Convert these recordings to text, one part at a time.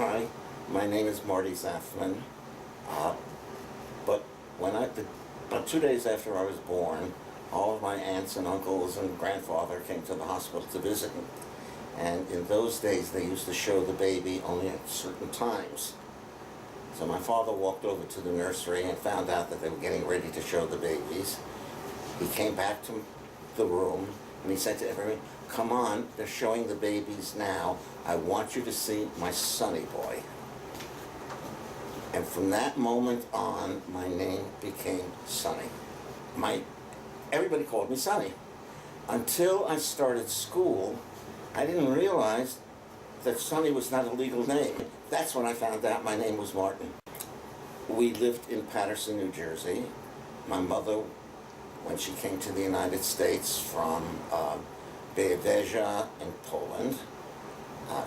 Hi, my name is Martinem Zafmanem. But about 2 days after I was born, all of my aunts and uncles and grandfather came to the hospital to visit me. And in those days, they used to show the baby only at certain times. So my father walked over to the nursery and found out that they were getting ready to show the babies. He came back to the room and he said to everyone, "Come on, they're showing the babies now. I want you to see my sonny boy." And from that moment on, my name became Sonny. Everybody called me Sonny. Until I started school, I didn't realize that Sonny was not a legal name. That's when I found out my name was Martin. We lived in Paterson, New Jersey. My mother, when she came to the United States from Białowieży in Poland,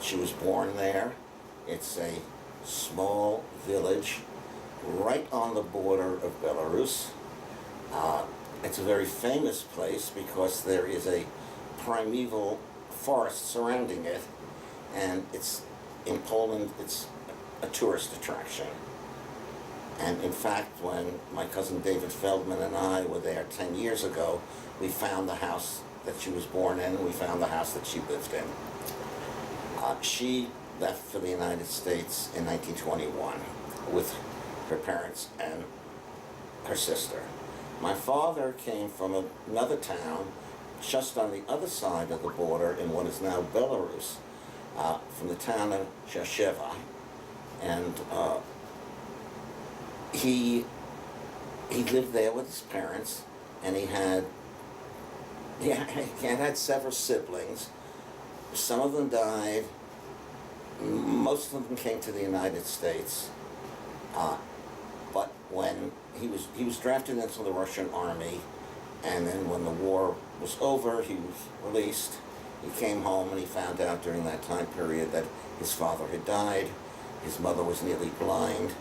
she was born there. It's a small village right on the border of Belarus. It's a very famous place because there is a primeval forest surrounding it, and in Poland it's a tourist attraction. And in fact, when my cousin David Feldman and I were there 10 years ago, we found the house that she was born in, and we found the house that she lived in. She left for the United States in 1921 with her parents and her sister. My father came from another town just on the other side of the border in what is now Belarus, from the town of Rzeszowa. And he lived there with his parents, and he had several siblings. Some of them died. Most of them came to the United States. But when he was drafted into the Russian army, and then when the war was over, he was released. He came home and he found out during that time period that his father had died. His mother was nearly blind,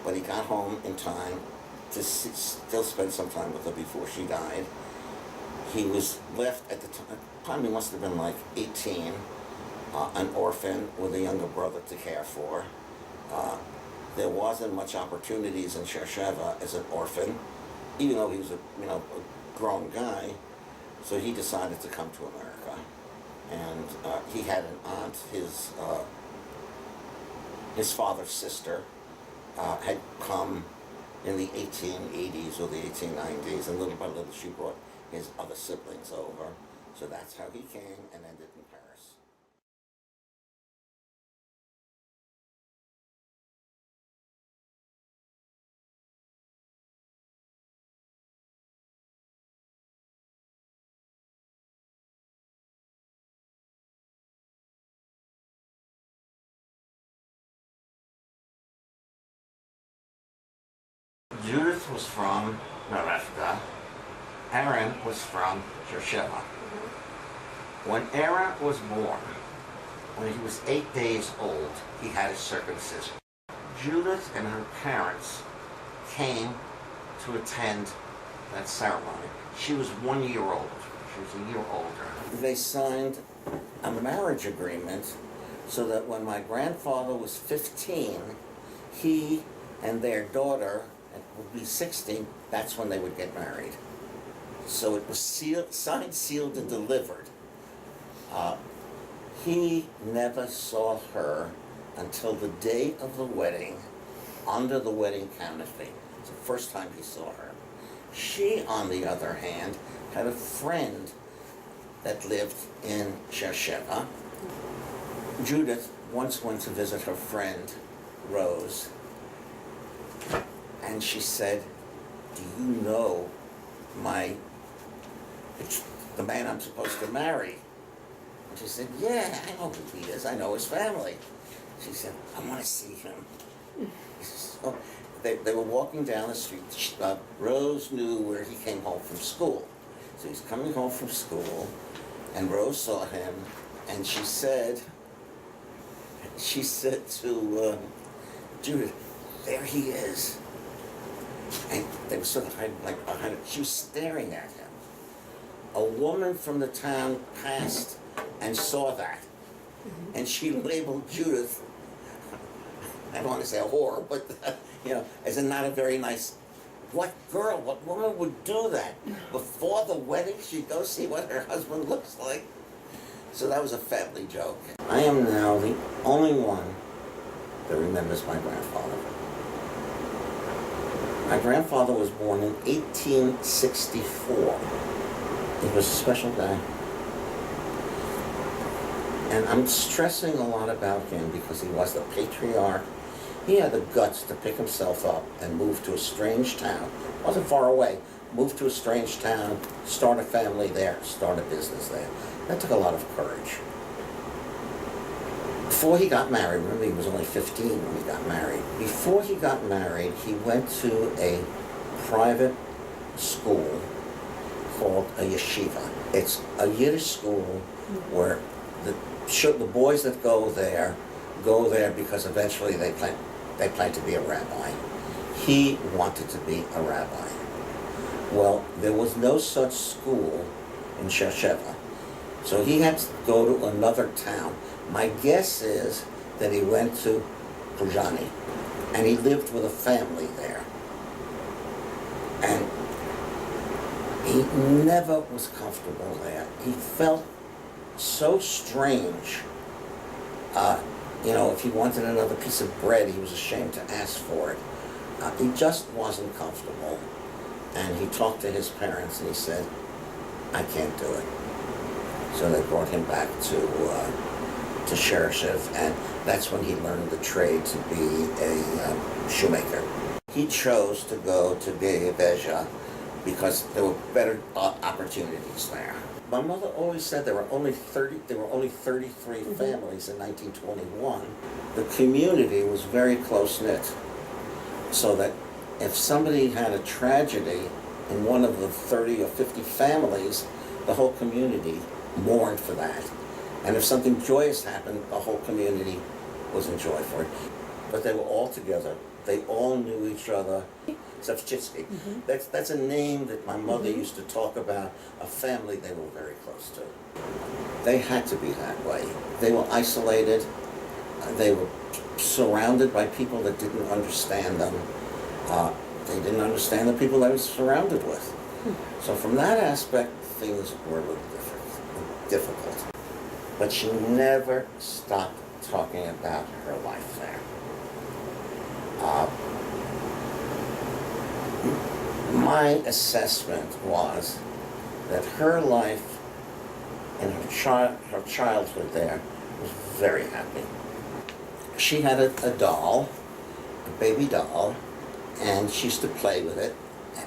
but he got home in time to still spend some time with her before she died. He was left at the time, he must have been like 18, an orphan with a younger brother to care for. There wasn't much opportunities in Rzeszowa as an orphan, even though he was a grown guy. So he decided to come to America, and he had an aunt. His father's sister had come in the 1880s or the 1890s, and little by little she brought his other siblings over. So that's how he came and ended in Paris. Judith was from Bialowieza. Aaron was from Rzeszowa. When Aaron was born, when he was 8 days old, he had his circumcision. Judith and her parents came to attend that ceremony. She was 1 year old. She was a year older. They signed a marriage agreement so that when my grandfather was 15, he and their daughter would be 16, that's when they would get married. So it was signed, sealed, and delivered. He never saw her until the day of the wedding, under the wedding canopy. It's the first time he saw her. She, on the other hand, had a friend that lived in Rzeszowa. Judith once went to visit her friend, Rose, and she said, "Do you know the man I'm supposed to marry?" And she said, "Yeah, I know who he is. I know his family." She said, "I want to see him." So they were walking down the street. Rose knew where he came home from school. So he's coming home from school, and Rose saw him, and she said to Judith, "There he is." And they were sort of hiding, like behind it. She was staring at him. A woman from the town passed and saw that. And she labeled Judith I don't want to say a whore, but, as in not a very nice, what woman would do that? Before the wedding, she'd go see what her husband looks like. So that was a family joke. I am now the only one that remembers my grandfather. My grandfather was born in 1864. He was a special guy. And I'm stressing a lot about him because he was the patriarch. He had the guts to pick himself up and move to a strange town. Wasn't far away. Moved to a strange town, start a family there, start a business there. That took a lot of courage. Before he got married, remember he was only 15 when he got married. Before he got married, he went to a private school called a yeshiva. It's a Yiddish school where the boys that go there because eventually they plan to be a rabbi. He wanted to be a rabbi. Well, there was no such school in Shesheva, so he had to go to another town. My guess is that he went to Pujani, and he lived with a family there. And he never was comfortable there. He felt so strange. If he wanted another piece of bread, he was ashamed to ask for it. He just wasn't comfortable. And he talked to his parents and he said, I can't do it. So they brought him back to Shereshev, and that's when he learned the trade to be a shoemaker. He chose to go to Bialowieza because there were better opportunities there. My mother always said there were only 33 families in 1921. The community was very close-knit, so that if somebody had a tragedy in one of the 30 or 50 families, the whole community mourned for that. And if something joyous happened, the whole community was in joy for it. But they were all together. They all knew each other. Zafchitsky. That's a name that my mother used to talk about, a family they were very close to. They had to be that way. They were isolated. They were surrounded by people that didn't understand them. They didn't understand the people they were surrounded with. So from that aspect, things were a little difficult. But she never stopped talking about her life there. My assessment was that her life and her childhood there was very happy. She had a doll, a baby doll, and she used to play with it,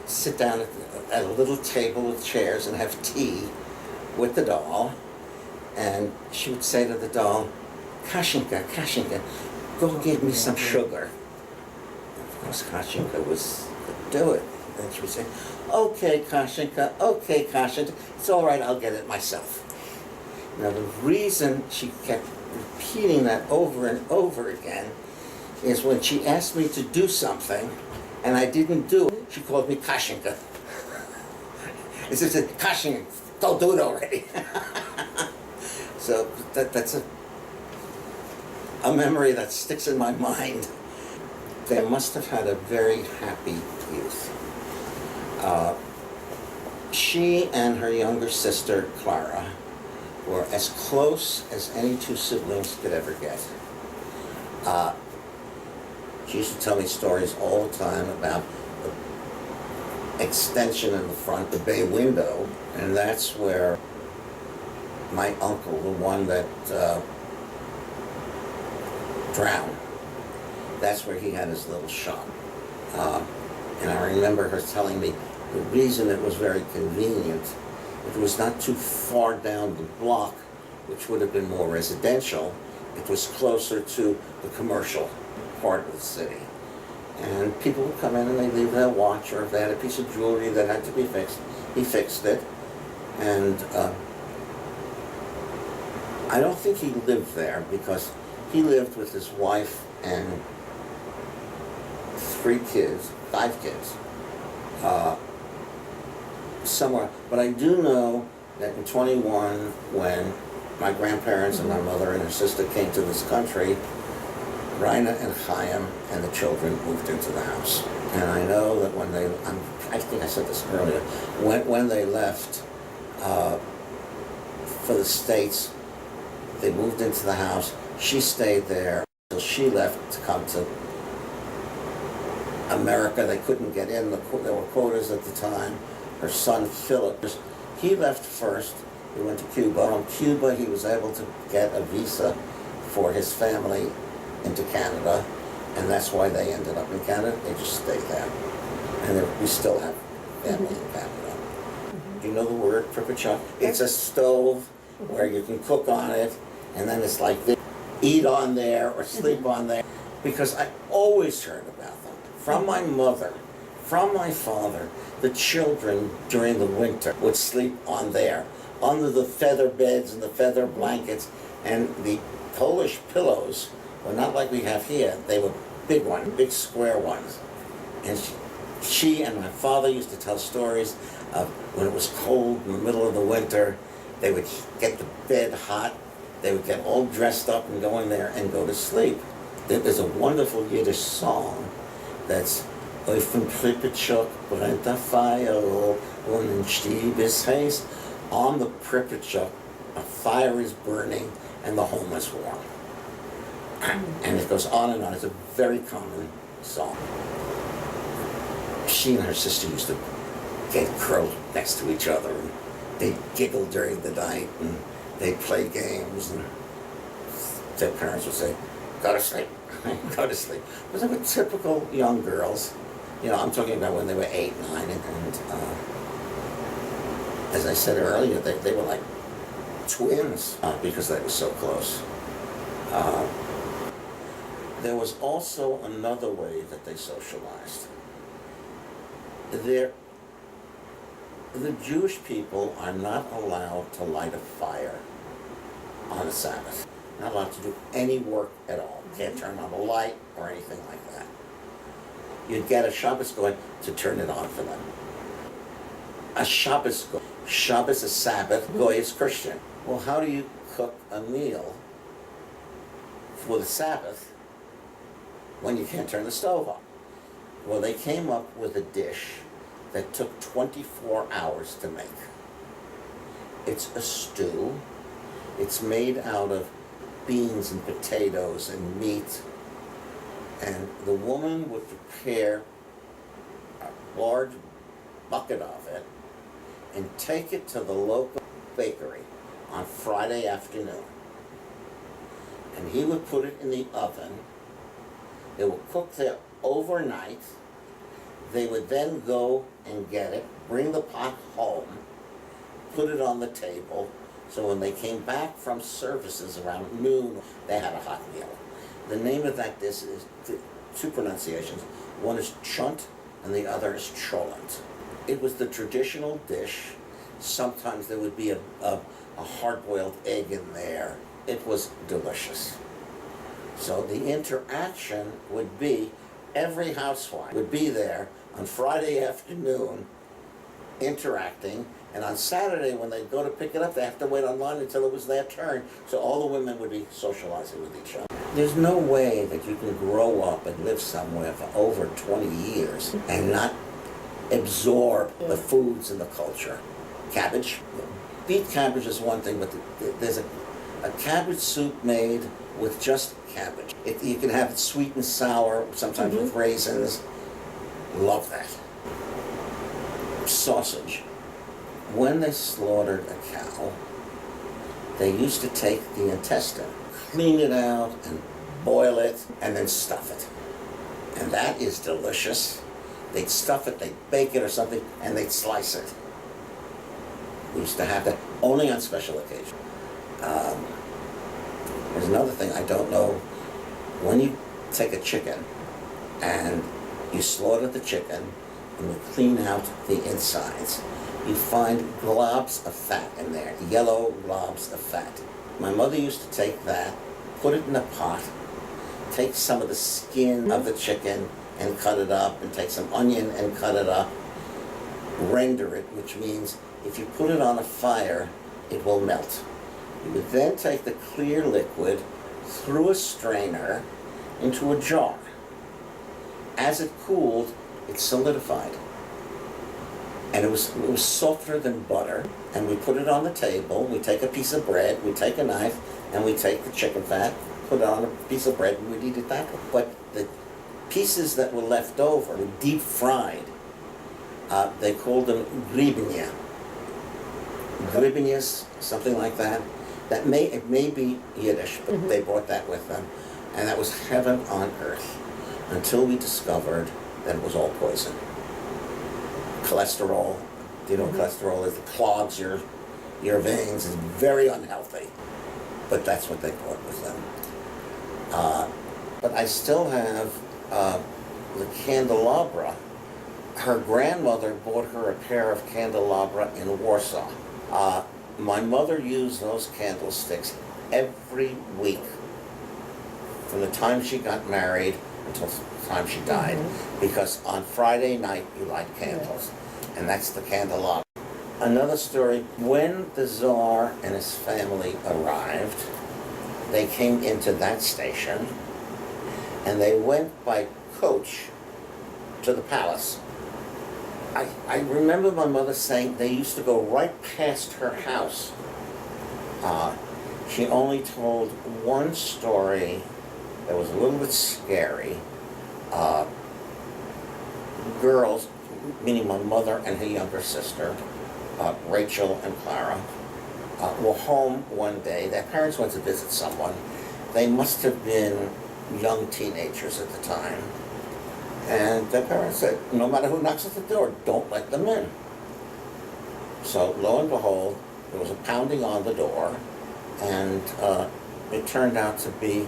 sit down at a little table with chairs and have tea with the doll, and she would say to the doll, Kashinka, go get me some sugar. Of course, Kashinka would do it. And she would say, okay, Kashinka, it's all right, I'll get it myself. Now, the reason she kept repeating that over and over again is when she asked me to do something and I didn't do it, she called me Kashinka. And she said, Kashinka, don't do it already. So that's a memory that sticks in my mind. They must have had a very happy youth. She and her younger sister, Clara, were as close as any two siblings could ever get. She used to tell me stories all the time about the extension in the front, the bay window, and that's where my uncle, the one that drowned, that's where he had his little shop. And I remember her telling me the reason it was very convenient, it was not too far down the block, which would have been more residential. It was closer to the commercial part of the city. And people would come in and they'd leave their watch, or if they had a piece of jewelry that had to be fixed, he fixed it. And I don't think he lived there because he lived with his wife and 5 kids, somewhere. But I do know that in 21, when my grandparents and my mother and her sister came to this country, Raina and Chaim and the children moved into the house. And I know that when they, I think I said this earlier, when they left for the States, they moved into the house. She stayed there until she left to come to America. They couldn't get in. There were quotas at the time. Her son, Philip, he left first. He went to Cuba. On Cuba, he was able to get a visa for his family into Canada, and that's why they ended up in Canada. They just stayed there. And we still have family in Canada. Do you know the word Pripeczik? It's a stove where you can cook on it, and then it's like they eat on there or sleep on there. Because I always heard about them. From my mother, from my father, the children during the winter would sleep on there, under the feather beds and the feather blankets, and the Polish pillows were not like we have here. They were big ones, big square ones. And she and my father used to tell stories of when it was cold in the middle of the winter, they would get the bed hot, they would get all dressed up and go in there and go to sleep. There's a wonderful Yiddish song that's "Auf dem Pripeczik brennt der Feuer und ein Stieb ist heiß." On the Pripeczik, a fire is burning and the home is warm. And it goes on and on. It's a very common song. She and her sister used to get curled next to each other, and they'd giggle during the night, and they'd play games, and their parents would say, "Go to sleep, go to sleep." But they were typical young girls. You know, I'm talking about when they were 8, 9, and as I said earlier, they were like twins because they were so close. There was also another way that they socialized. The Jewish people are not allowed to light a fire on the Sabbath. Not allowed to do any work at all. Can't turn on a light or anything like that. You'd get a Shabbos goy to turn it on for them. A Shabbos goy. Shabbos is Sabbath, goy is Christian. Well, how do you cook a meal for the Sabbath when you can't turn the stove on? Well, they came up with a dish that took 24 hours to make. It's a stew. It's made out of beans and potatoes and meat. And the woman would prepare a large bucket of it and take it to the local bakery on Friday afternoon. And he would put it in the oven. It would cook there overnight. They would then go and get it, bring the pot home, put it on the table, so when they came back from services around noon, they had a hot meal. The name of that dish is two pronunciations. One is chunt and the other is cholent. It was the traditional dish. Sometimes there would be a hard-boiled egg in there. It was delicious. So the interaction would be, every housewife would be there on Friday afternoon interacting, and on Saturday when they go to pick it up, they have to wait online until it was their turn, so all the women would be socializing with each other. There's no way that you can grow up and live somewhere for over 20 years and not absorb the foods and the culture. Cabbage. Beet cabbage is one thing, but there's a cabbage soup made with just cabbage. You can have it sweet and sour, sometimes with raisins. Love that. Sausage. When they slaughtered a cow, they used to take the intestine, clean it out, and boil it, and then stuff it. And that is delicious. They'd stuff it, they'd bake it or something, and they'd slice it. We used to have that only on special occasions. There's another thing I don't know. When you take a chicken and you slaughter the chicken and you clean out the insides, you find globs of fat in there, yellow globs of fat. My mother used to take that, put it in a pot, take some of the skin of the chicken and cut it up, and take some onion and cut it up, render it, which means if you put it on a fire, it will melt. You would then take the clear liquid through a strainer into a jar. As it cooled, it solidified. And it was softer than butter. And we put it on the table. We take a piece of bread, we take a knife, and we take the chicken fat, put it on a piece of bread, and we'd eat it that way. But the pieces that were left over were deep fried. They called them gribinia. Gribinyas, something like that. It may be Yiddish, but they brought that with them. And that was heaven on earth until we discovered that it was all poison. Cholesterol, do you know what cholesterol is? It clogs your veins, it's very unhealthy. But that's what they brought with them. But I still have the candelabra. Her grandmother bought her a pair of candelabra in Warsaw. My mother used those candlesticks every week from the time she got married until the time she died, because on Friday night you light candles, and that's the candelabra. Another story, when the Tsar and his family arrived, they came into that station, and they went by coach to the palace. I remember my mother saying they used to go right past her house. She only told one story that was a little bit scary. Girls, meaning my mother and her younger sister, Rachel and Clara, were home one day. Their parents went to visit someone. They must have been young teenagers at the time. And their parents said, no matter who knocks at the door, don't let them in. So lo and behold, there was a pounding on the door, and it turned out to be,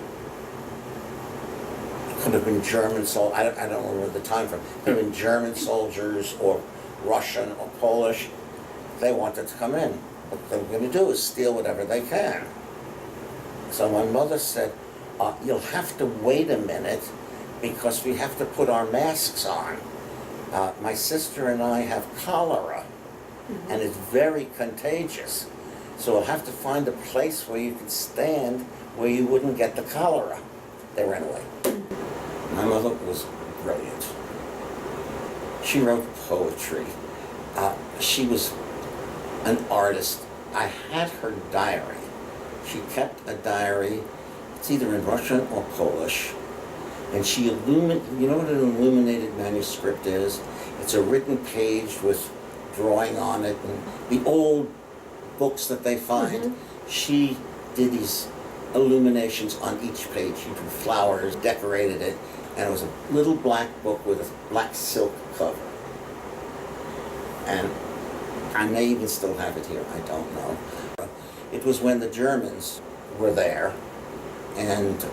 it could have been German soldiers, I don't remember the time frame, it could have been German soldiers or Russian or Polish. They wanted to come in. What they were going to do is steal whatever they can. So my mother said, you'll have to wait a minute, because we have to put our masks on. My sister and I have cholera, and it's very contagious. So we'll have to find a place where you could stand where you wouldn't get the cholera. They ran away. My mother was brilliant. She wrote poetry. She was an artist. I had her diary. She kept a diary. It's either in Russian or Polish. And she you know what an illuminated manuscript is? It's a written page with drawing on it, and the old books that they find. She did these illuminations on each page. She drew flowers, decorated it, and it was a little black book with a black silk cover. And I may even still have it here, I don't know. It was when the Germans were there, and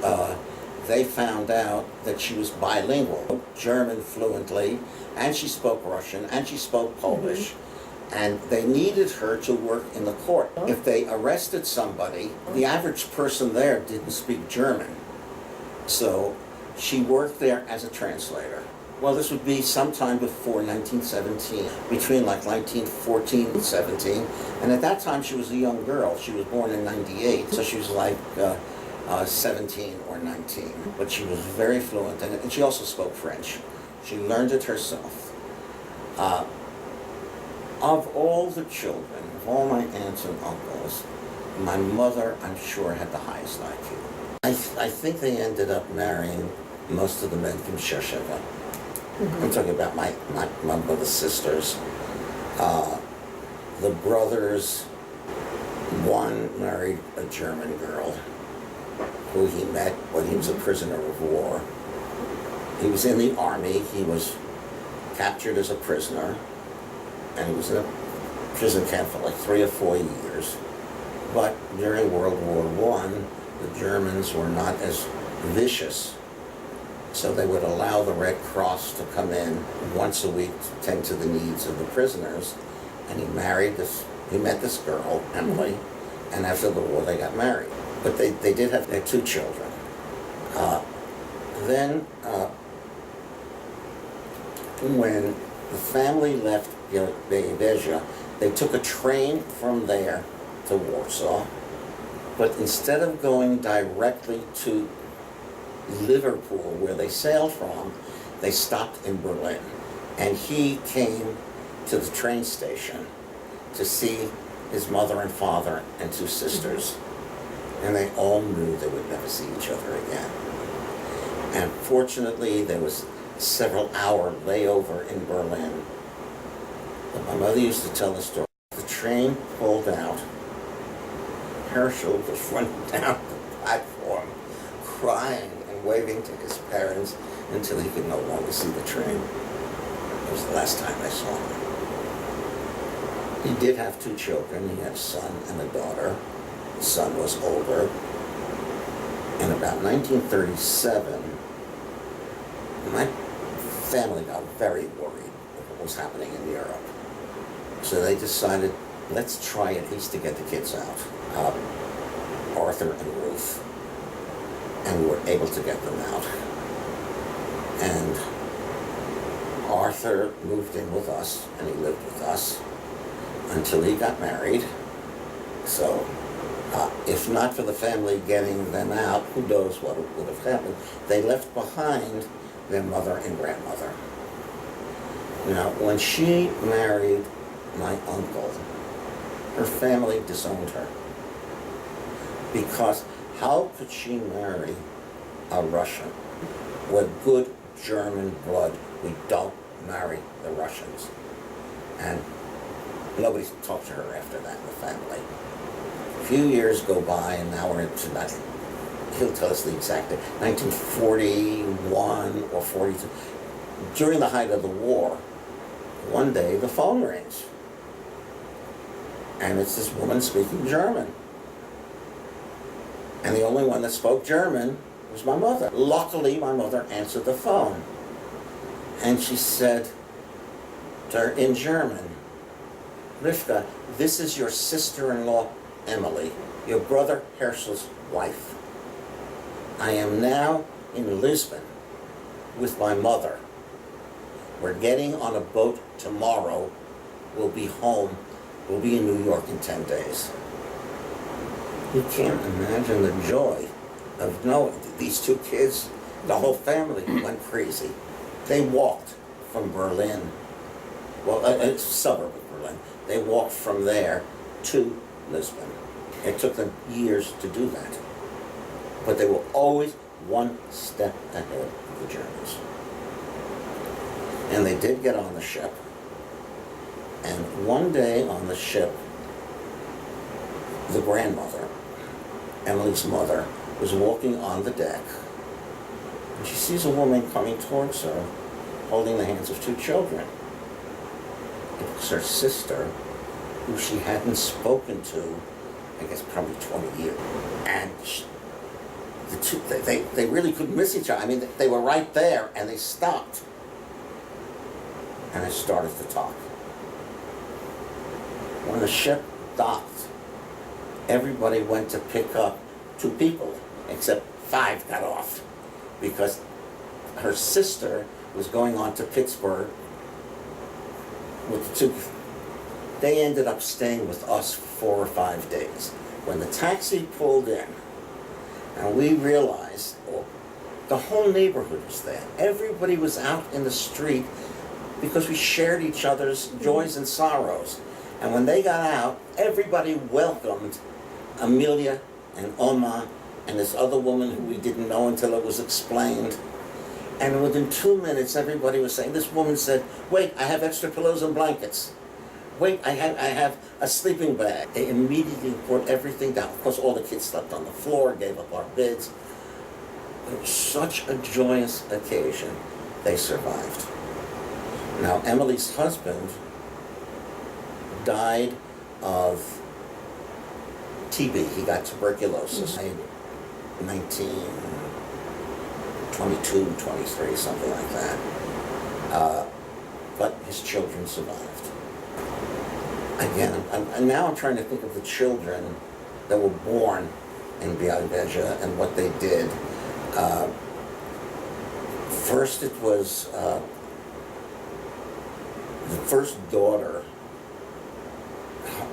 they found out that she was bilingual, German fluently, and she spoke Russian, and she spoke Polish, and they needed her to work in the court. If they arrested somebody, the average person there didn't speak German, so she worked there as a translator. Well, this would be sometime before 1917, between like 1914 and 17, and at that time she was a young girl. She was born in 98, so she was like 17 or 19, but she was very fluent, and she also spoke French. She learned it herself. Of all the children, of all my aunts and uncles, my mother, I'm sure, had the highest IQ. I think they ended up marrying most of the men from Shesheva. I'm talking about my mother's sisters. The brothers, one married a German girl who he met when he was a prisoner of war. He was in the army. He was captured as a prisoner, and he was in a prison camp for like 3 or 4 years. But during World War I, the Germans were not as vicious, so they would allow the Red Cross to come in once a week to tend to the needs of the prisoners. And he met this girl, Emily, and after the war they got married. But they did have their 2 children. Then, when the family left Białowieży, they took a train from there to Warsaw, but instead of going directly to Liverpool, where they sailed from, they stopped in Berlin. And he came to the train station to see his mother and father and two sisters. And they all knew they would never see each other again. And fortunately, there was a several-hour layover in Berlin. But my mother used to tell the story. The train pulled out. Herschel was running down the platform, crying and waving to his parents until he could no longer see the train. It was the last time I saw him. He did have two children. He had a son and a daughter. The son was older. In about 1937, my family got very worried of what was happening in Europe. So they decided, let's try at least to get the kids out. Arthur and Ruth. And we were able to get them out. And Arthur moved in with us, and he lived with us until he got married. So if not for the family getting them out, who knows what would have happened. They left behind their mother and grandmother. Now, when she married my uncle, her family disowned her. Because how could she marry a Russian? We're good German blood. We don't marry the Russians. And nobody talked to her after that in the family. A few years go by, and now we're into that. He'll tell us the exact date, 1941 or 42. During the height of the war, one day the phone rings. And it's this woman speaking German. And the only one that spoke German was my mother. Luckily, my mother answered the phone. And she said to her in German, Rivka, this is your sister-in-law, Emily, your brother Herschel's wife. I am now in Lisbon with my mother. We're getting on a boat tomorrow. We'll be home. We'll be in New York in 10 days. You can't imagine the joy of knowing these two kids, the whole family went crazy. They walked from Berlin, well, a suburb of Berlin. They walked from there to Lisbon. It took them years to do that. But they were always one step ahead of the Germans. And they did get on the ship. And one day on the ship, the grandmother, Emily's mother, was walking on the deck. And she sees a woman coming towards her, holding the hands of two children. It was her sister, who she hadn't spoken to, I guess probably 20 years. And the two, they really couldn't miss each other. I mean, they were right there, and they stopped. And they started to talk. When the ship docked, everybody went to pick up two people, except 5 got off, because her sister was going on to Pittsburgh with the two. They ended up staying with us 4 or 5 days. When the taxi pulled in, and we realized, oh, the whole neighborhood was there. Everybody was out in the street because we shared each other's joys and sorrows. And when they got out, everybody welcomed Amelia and Oma and this other woman who we didn't know until it was explained. And within 2 minutes, everybody was saying, this woman said, wait, I have extra pillows and blankets. Wait, I have a sleeping bag. They immediately brought everything down. Of course, all the kids slept on the floor, gave up our beds. It was such a joyous occasion. They survived. Now, Emily's husband died of TB. He got tuberculosis. In 1922, 23, something like that. But his children survived. Again, and now I'm trying to think of the children that were born in Bialowieza and what they did. First it was the first daughter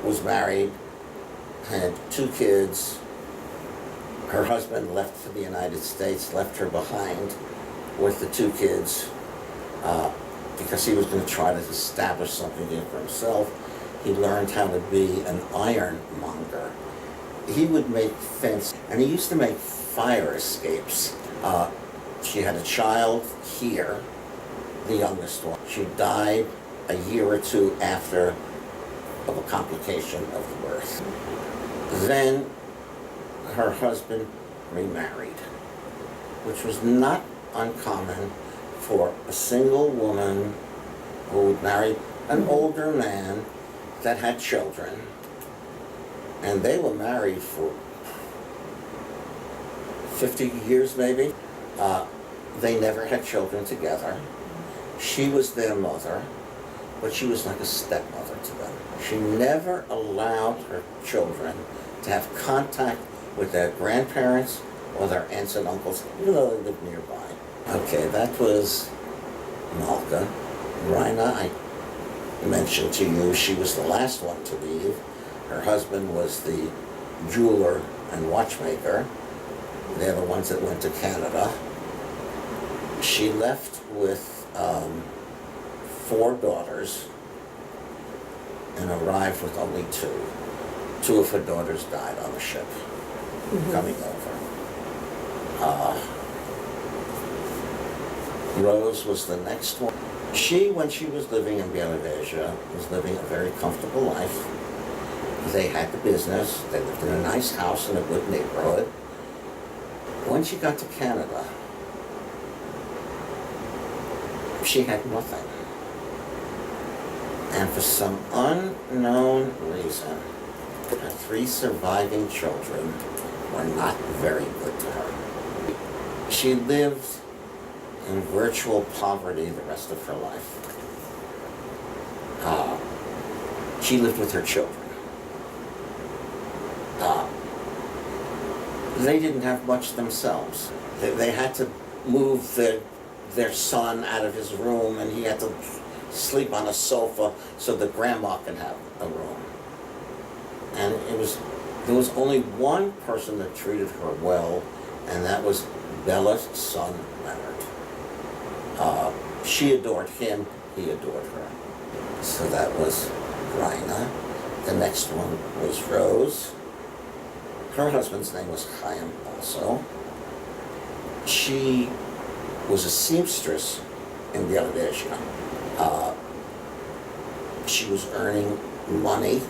was married, had 2 kids, Her husband left for the United States, left her behind with the two kids because he was going to try to establish something new for himself. He learned how to be an ironmonger. He would make fence, and he used to make fire escapes. She had a child here, the youngest one. She died a year or two after of a complication of the birth. Then her husband remarried, which was not uncommon for a single woman who would marry an older man that had children. And they were married for 50 years maybe. They never had children together. She was their mother, but she was like a stepmother to them. She never allowed her children to have contact with their grandparents or their aunts and uncles, even though they lived nearby. Okay, that was Malka. Rina, I mentioned to you, she was the last one to leave. Her husband was the jeweler and watchmaker. They're the ones that went to Canada. She left with 4 daughters and arrived with only 2. 2 of her daughters died on the ship coming over. Rose was the next one. She, when she was living in Bialovieza, was living a very comfortable life. They had the business. They lived in a nice house in a good neighborhood. When she got to Canada, she had nothing. And for some unknown reason, her 3 surviving children were not very good to her. She lived in virtual poverty the rest of her life. She lived with her children. They didn't have much themselves. They had to move their son out of his room, and he had to sleep on a sofa so that grandma could have a room. And there was only one person that treated her well, and that was Bella's son, Leonard. She adored him, he adored her. So that was Rina. The next one was Rose. Her husband's name was Chaim also. She was a seamstress in Bialovieza. She was earning money.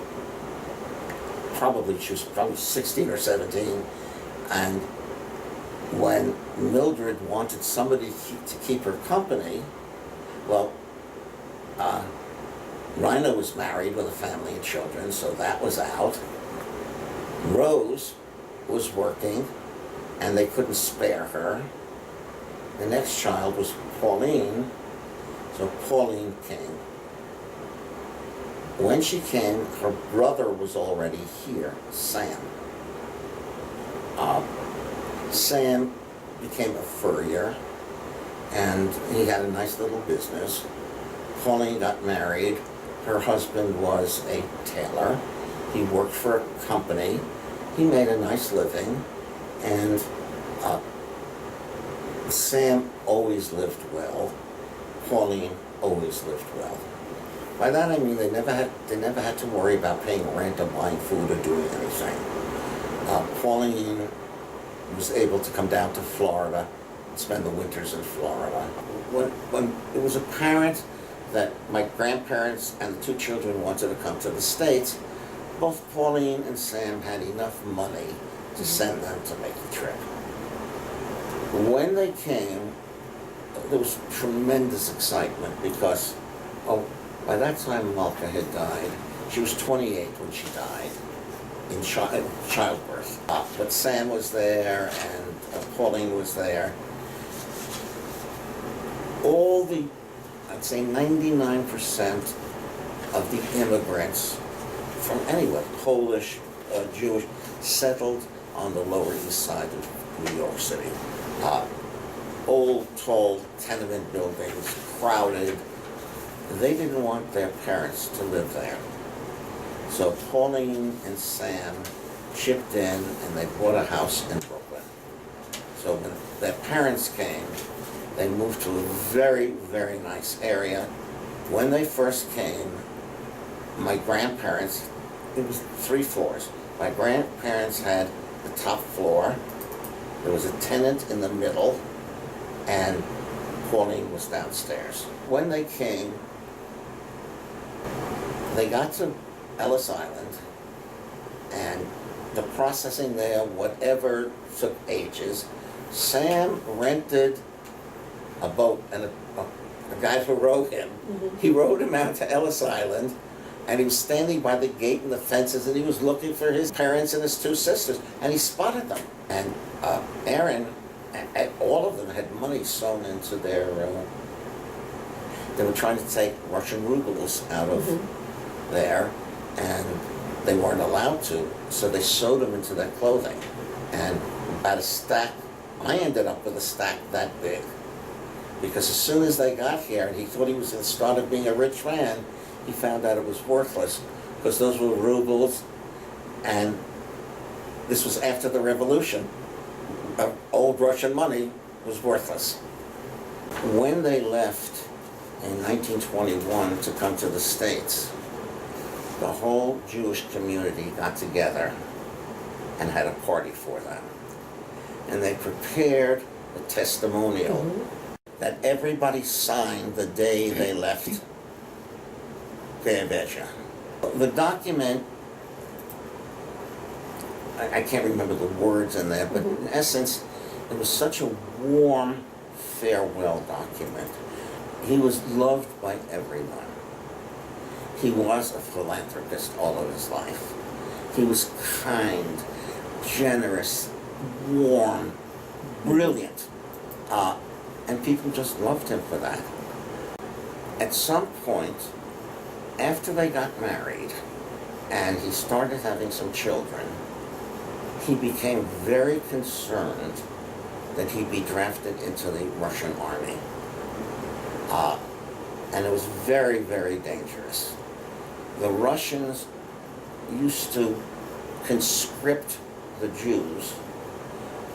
She was probably 16 or 17. And when Mildred wanted somebody to keep her company, well, Rina was married with a family and children, so that was out. Rose was working, and they couldn't spare her. The next child was Pauline, so Pauline came. When she came, her brother was already here, Sam. Sam became a furrier, and he had a nice little business. Pauline got married. Her husband was a tailor. He worked for a company. He made a nice living, and Sam always lived well. Pauline always lived well. By that I mean they never had to worry about paying rent or buying food or doing anything. Pauline was able to come down to Florida and spend the winters in Florida. When it was apparent that my grandparents and the 2 children wanted to come to the States, both Pauline and Sam had enough money to send them to make the trip. When they came, there was tremendous excitement because, by that time Malka had died. She was 28 when she died in childbirth. But Sam was there and Pauline was there. I'd say 99% of the immigrants from anywhere, Polish, Jewish, settled on the Lower East Side of New York City. Old, tall tenement buildings, crowded. They didn't want their parents to live there. So Pauline and Sam chipped in and they bought a house in Brooklyn. So when their parents came, they moved to a very, very nice area. When they first came, my grandparents, it was 3 floors. My grandparents had the top floor, there was a tenant in the middle, and Pauline was downstairs. When they came, they got to Ellis Island, and the processing there, whatever, took ages. Sam rented a boat, and a guy who rowed him, he rowed him out to Ellis Island, and he was standing by the gate and the fences, and he was looking for his parents and his 2 sisters, and he spotted them. And Aaron, all of them had money sewn into their, they were trying to take Russian rubles out of there, and they weren't allowed to, so they sewed them into their clothing. And about a stack, I ended up with a stack that big, because as soon as they got here, and he thought he was going to start being a rich man, he found out it was worthless, because those were rubles, and this was after the revolution. Old Russian money was worthless. When they left in 1921 to come to the States, the whole Jewish community got together and had a party for them. And they prepared a testimonial that everybody signed the day they left Białowieży. The document, I can't remember the words in there, but in essence, it was such a warm farewell document. He was loved by everyone. He was a philanthropist all of his life. He was kind, generous, warm, brilliant, and people just loved him for that. At some point, after they got married and he started having some children, he became very concerned that he'd be drafted into the Russian army. And it was very, very dangerous. The Russians used to conscript the Jews,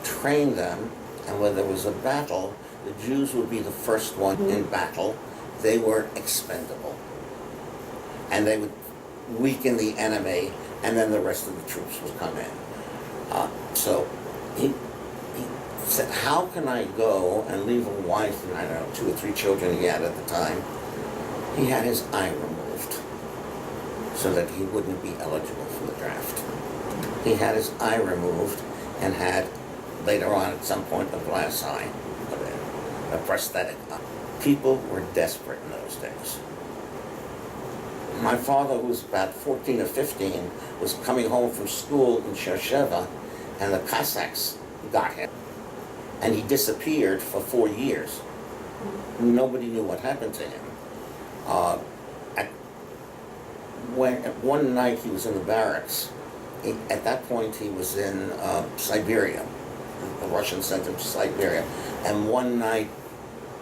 train them, and when there was a battle, the Jews would be the first one in battle. They were expendable. And they would weaken the enemy, and then the rest of the troops would come in. So he said, how can I go and leave a wife and, I don't know, 2 or 3 children he had at the time? He had his eye removed so that he wouldn't be eligible for the draft. He had his eye removed and had, later on at some point, a glass eye, a prosthetic eye. People were desperate in those days. My father, who was about 14 or 15, was coming home from school in Sharsheva, and the Cossacks got him. And he disappeared for 4 years. Nobody knew what happened to him. One night he was in the barracks. At that point he was in Siberia. The Russians sent him to Siberia. And one night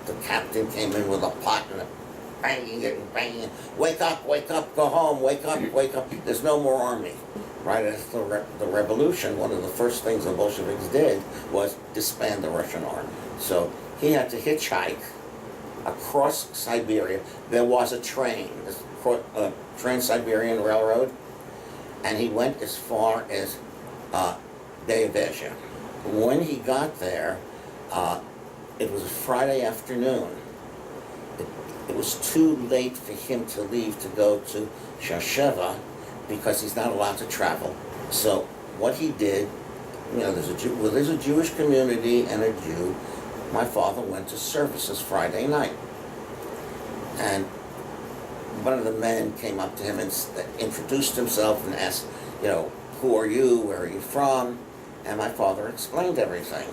the captain came in with a pot and banging it and banging it. Wake up, go home, wake up, there's no more army. Right after the revolution, one of the first things the Bolsheviks did was disband the Russian army. So he had to hitchhike across Siberia. There was a train, Trans-Siberian Railroad, and he went as far as Bialowieza. When he got there, it was a Friday afternoon. It was too late for him to leave to go to Sharsheva because he's not allowed to travel. So what he did, there's a Jewish community and a Jew. My father went to services Friday night. And one of the men came up to him and introduced himself and asked, who are you, where are you from? And my father explained everything.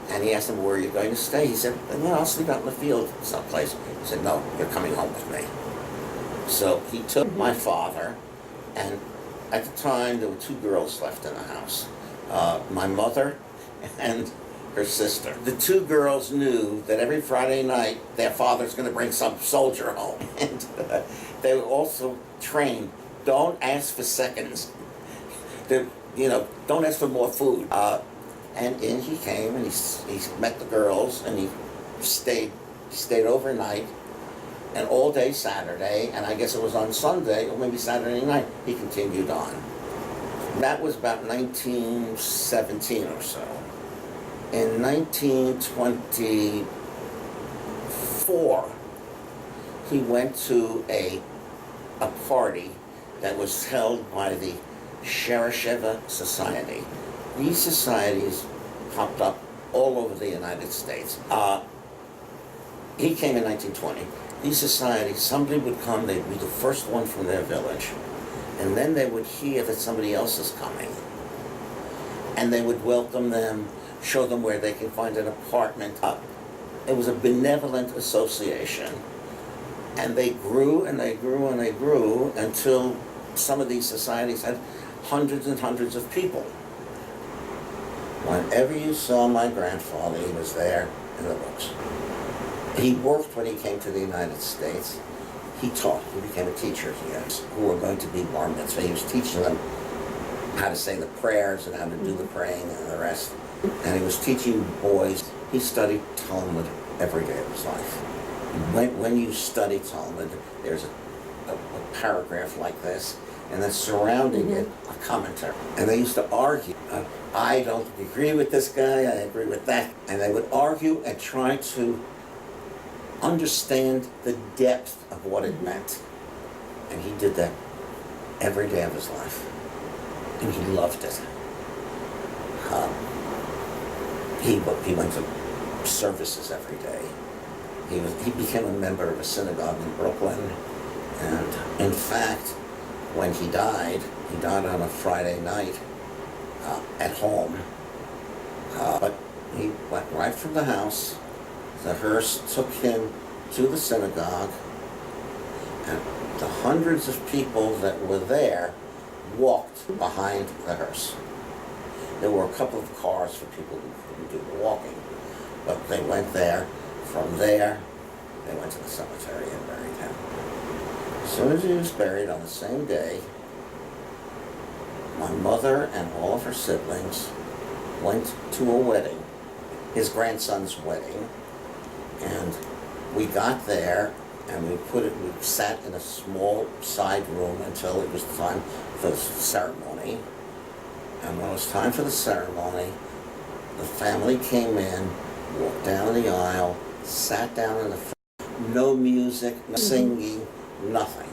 And he asked him, where are you going to stay? He said, I'll sleep out in the field someplace. He said, no, you're coming home with me. So he took my father, and at the time there were 2 girls left in the house, my mother and her sister. The 2 girls knew that every Friday night their father's going to bring some soldier home. And they were also trained, don't ask for seconds. Don't ask for more food. And in he came, and he met the girls, and he stayed overnight, and all day Saturday, and I guess it was on Sunday, or maybe Saturday night, he continued on. That was about 1917 or so. In 1924, he went to a party that was held by the Sheresheva Society. These societies popped up all over the United States. He came in 1920. These societies, somebody would come, they'd be the first one from their village, and then they would hear that somebody else is coming, and they would welcome them, show them where they can find an apartment. It was a benevolent association, and they grew and they grew and they grew until some of these societies had hundreds and hundreds of people. Whenever you saw my grandfather, he was there in the books. He worked when he came to the United States. He taught. He became a teacher here who were going to be bar mitzvah. He was teaching them how to say the prayers and how to do the praying and the rest. And he was teaching boys. He studied Talmud every day of his life. When you study Talmud, there's a paragraph like this, and then surrounding it, a commentary. And they used to argue. I don't agree with this guy, I agree with that. And they would argue and try to understand the depth of what it meant. And he did that every day of his life. And he loved it. He went to services every day. He became a member of a synagogue in Brooklyn. And in fact, when he died on a Friday night at home. But he went right from the house. The hearse took him to the synagogue, and the hundreds of people that were there walked behind the hearse. There were a couple of cars for people who couldn't do the walking, but they went there. From there, they went to the cemetery and buried him. As soon as he was buried on the same day, my mother and all of her siblings went to a wedding, his grandson's wedding, and we got there and we sat in a small side room until it was time for the ceremony. And when it was time for the ceremony, the family came in, walked down the aisle, sat down in the front. No music, no singing, nothing.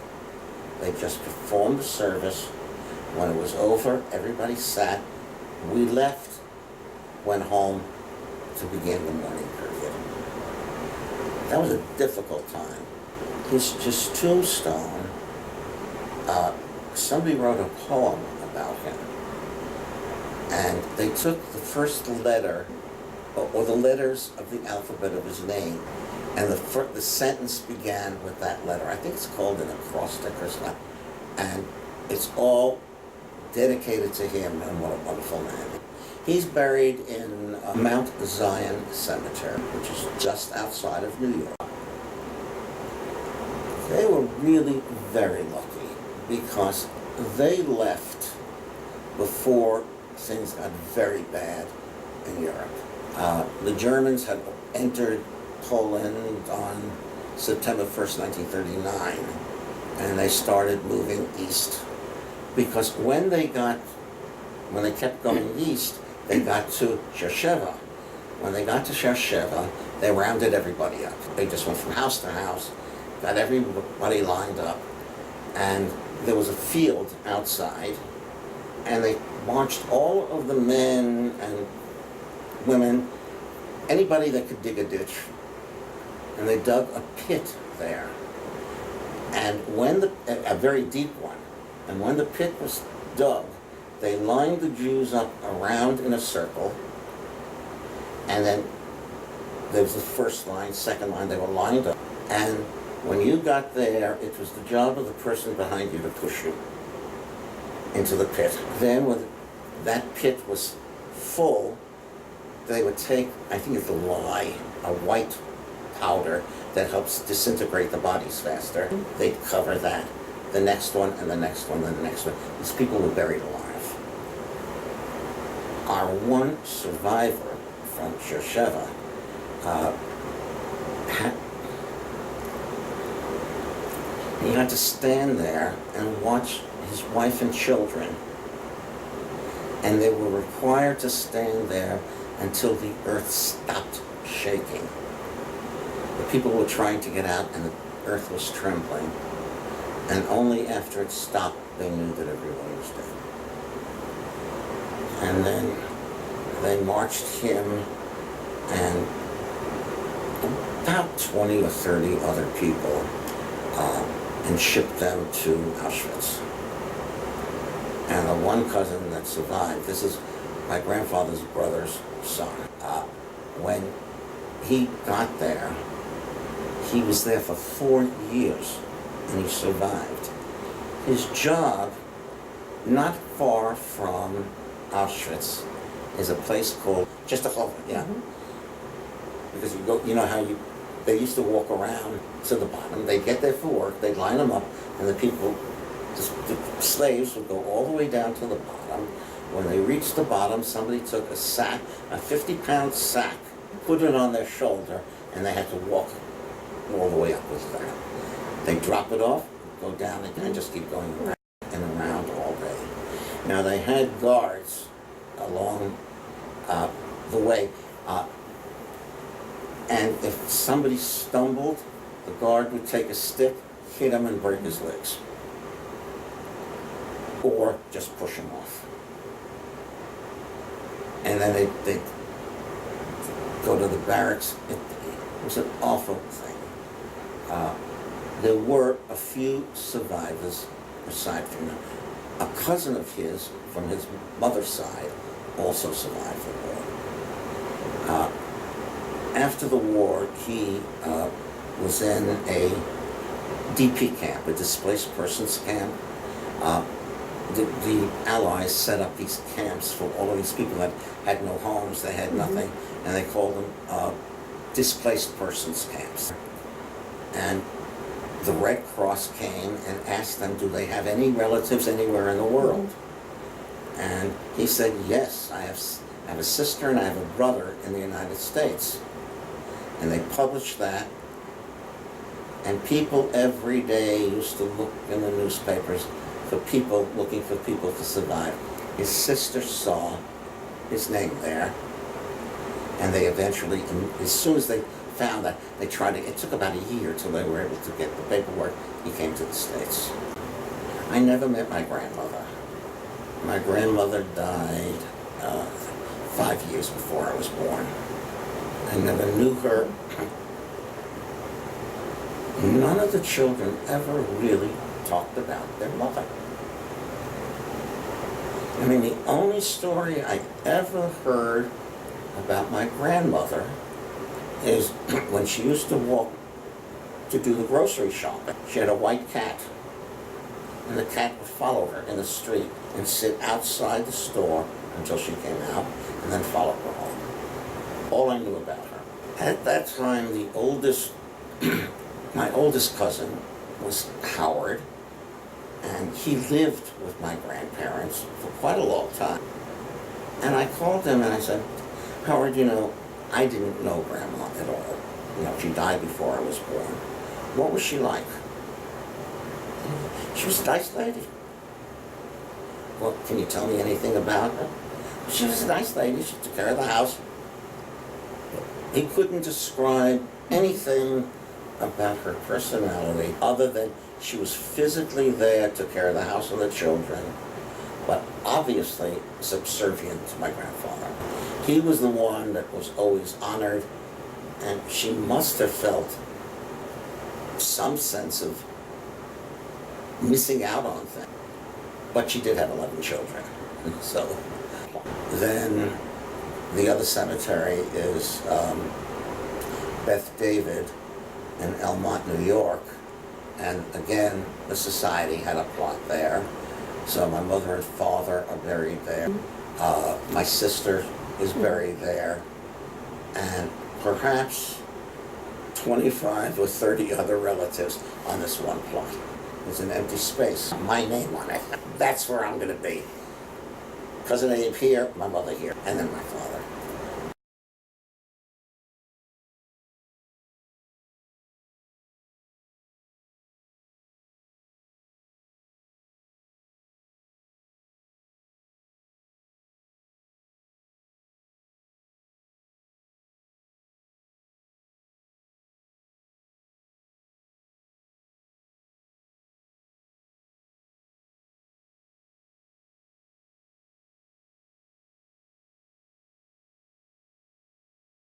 They just performed the service. When it was over, everybody sat. We left, went home to begin the mourning period. That was a difficult time. His tombstone, somebody wrote a poem about him. And they took the first letter, or the letters of the alphabet of his name, and the sentence began with that letter. I think it's called an acrostic or something. And it's all dedicated to him, and what a wonderful man. He's buried in Mount Zion Cemetery, which is just outside of New York. They were really very lucky because they left before things got very bad in Europe. The Germans had entered Poland on September 1st, 1939, and they started moving east. Because when they kept going east, they got to Sheresheva. When they got to Sheresheva, they rounded everybody up. They just went from house to house, got everybody lined up, and there was a field outside, and they marched all of the men and women, anybody that could dig a ditch, and they dug a pit there. And a very deep one, and when the pit was dug, they lined the Jews up around in a circle, and then there was the first line, second line, they were lined up. And when you got there, it was the job of the person behind you to push you into the pit. Then when that pit was full, they would take, I think it's a lye, a white powder that helps disintegrate the bodies faster. They'd cover that. The next one, and the next one, and the next one. These people were buried alive. our one survivor from Beersheba he had to stand there and watch his wife and children, and they were required to stand there until the earth stopped shaking. The people were trying to get out and the earth was trembling, and only after it stopped they knew that everyone was dead. And then they marched him and about 20 or 30 other people and shipped them to Auschwitz. And the one cousin that survived, this is my grandfather's brother's son, when he got there, he was there for 4 years and he survived. His job, not far from Auschwitz, is a place called Justachova, yeah. Mm-hmm. Because you go, you know how they used to walk around to the bottom. They'd get there for work, they'd line them up, and the people, the slaves would go all the way down to the bottom. When they reached the bottom, somebody took a sack, a 50-pound sack, put it on their shoulder, and they had to walk all the way up with that. They drop it off, go down again, and just keep going around and around all day. Now they had guards along the way, and if somebody stumbled, the guard would take a stick, hit him and break his legs, or just push him off. And then they'd go to the barracks. It was an awful thing. There were a few survivors aside from them. A cousin of his from his mother's side also survived the war. After the war, he was in a DP camp, a displaced persons camp. The Allies set up these camps for all of these people that had no homes, they had nothing, and they called them displaced persons camps. And the Red Cross came and asked them, do they have any relatives anywhere in the world? And he said, yes, I have a sister and I have a brother in the United States. And they published that, and people every day used to look in the newspapers for people, looking for people to survive. His sister saw his name there, and they eventually, as soon as they found that, they tried to, it took about a year till they were able to get the paperwork. He came to the States. I never met my grandmother. My grandmother died 5 years before I was born. I never knew her. None of the children ever really talked about their mother. I mean, the only story I ever heard about my grandmother is when she used to walk to do the grocery shopping. She had a white cat, and the cat would follow her in the street and sit outside the store until she came out, and then follow her home. All I knew about her. At that time, the oldest, my oldest cousin was Howard, and he lived with my grandparents for quite a long time. And I called him and I said, Howard, you know, I didn't know Grandma at all. You know, she died before I was born. What was she like? She was a nice lady. Well, can you tell me anything about her? She was a nice lady. She took care of the house. He couldn't describe anything about her personality other than she was physically there, took care of the house and the children, but obviously subservient to my grandfather. He was the one that was always honored, and she must have felt some sense of missing out on things. But she did have 11 children. So then the other cemetery is Beth David in Elmont, New York. And again, the society had a plot there. So my mother and father are buried there. My sister is buried there. And perhaps 25 or 30 other relatives on this one plot. There's an empty space. My name on it. That's where I'm going to be. cousin Abe here, my mother here, and then my father.